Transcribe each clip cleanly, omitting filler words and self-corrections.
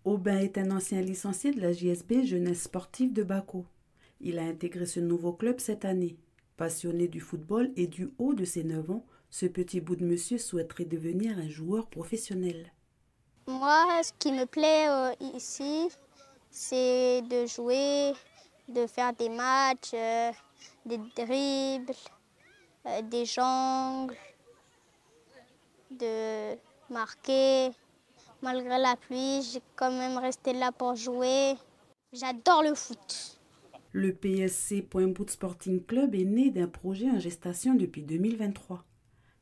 Aubin est un ancien licencié de la JSB Jeunesse Sportive de Bako. Il a intégré ce nouveau club cette année. Passionné du football et du haut de ses 9 ans, ce petit bout de monsieur souhaiterait devenir un joueur professionnel. Moi, ce qui me plaît ici, c'est de jouer, de faire des matchs, des dribbles, des jongles, de marquer. Malgré la pluie, j'ai quand même resté là pour jouer. J'adore le foot. Le PSC Point Bout Sporting Club est né d'un projet en gestation depuis 2023.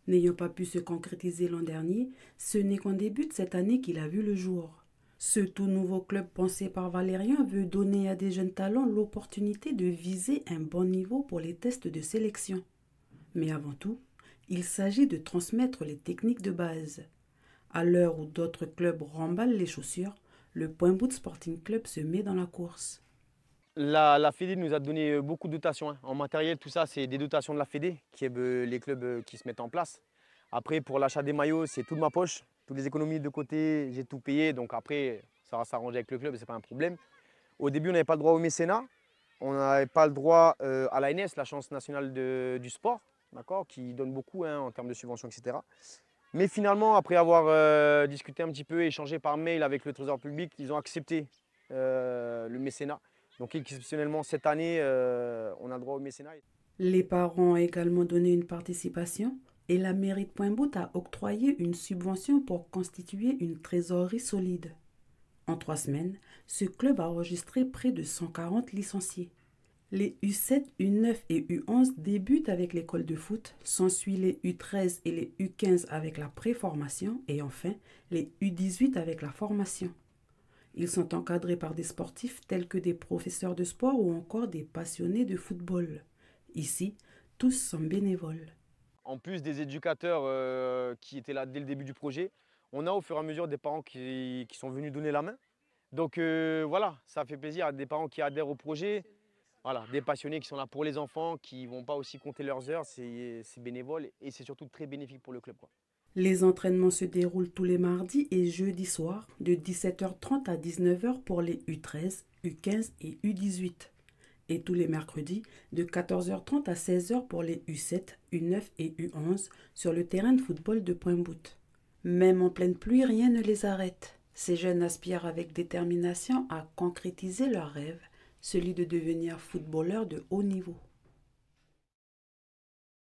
N'ayant pas pu se concrétiser l'an dernier, ce n'est qu'en début de cette année qu'il a vu le jour. Ce tout nouveau club pensé par Valérien veut donner à des jeunes talents l'opportunité de viser un bon niveau pour les tests de sélection. Mais avant tout, il s'agit de transmettre les techniques de base. À l'heure où d'autres clubs remballent les chaussures, le Point Bout Sporting Club se met dans la course. La Fédé nous a donné beaucoup de dotations. En matériel, tout ça, c'est des dotations de la Fédé, qui est les clubs qui se mettent en place. Après, pour l'achat des maillots, c'est tout de ma poche. Toutes les économies de côté, j'ai tout payé. Donc après, ça va s'arranger avec le club, ce n'est pas un problème. Au début, on n'avait pas le droit au mécénat. On n'avait pas le droit à l'ANS, l'Agence nationale du sport, qui donne beaucoup en termes de subventions, etc. Mais finalement, après avoir discuté un petit peu, échangé par mail avec le Trésor public, ils ont accepté le mécénat. Donc exceptionnellement, cette année, on a le droit au mécénat. Les parents ont également donné une participation et la mairie de Point-Bout a octroyé une subvention pour constituer une trésorerie solide. En 3 semaines, ce club a enregistré près de 140 licenciés. Les U7, U9 et U11 débutent avec l'école de foot, s'ensuit les U13 et les U15 avec la préformation et enfin les U18 avec la formation. Ils sont encadrés par des sportifs tels que des professeurs de sport ou encore des passionnés de football. Ici, tous sont bénévoles. En plus des éducateurs qui étaient là dès le début du projet, on a au fur et à mesure des parents qui sont venus donner la main. Donc voilà, ça fait plaisir à des parents qui adhèrent au projet. Voilà, des passionnés qui sont là pour les enfants, qui ne vont pas aussi compter leurs heures, c'est bénévole et c'est surtout très bénéfique pour le club, quoi. Les entraînements se déroulent tous les mardis et jeudis soirs de 17h30 à 19h pour les U13, U15 et U18. Et tous les mercredis de 14h30 à 16h pour les U7, U9 et U11 sur le terrain de football de Point-Bout. Même en pleine pluie, rien ne les arrête. Ces jeunes aspirent avec détermination à concrétiser leur rêve, celui de devenir footballeur de haut niveau.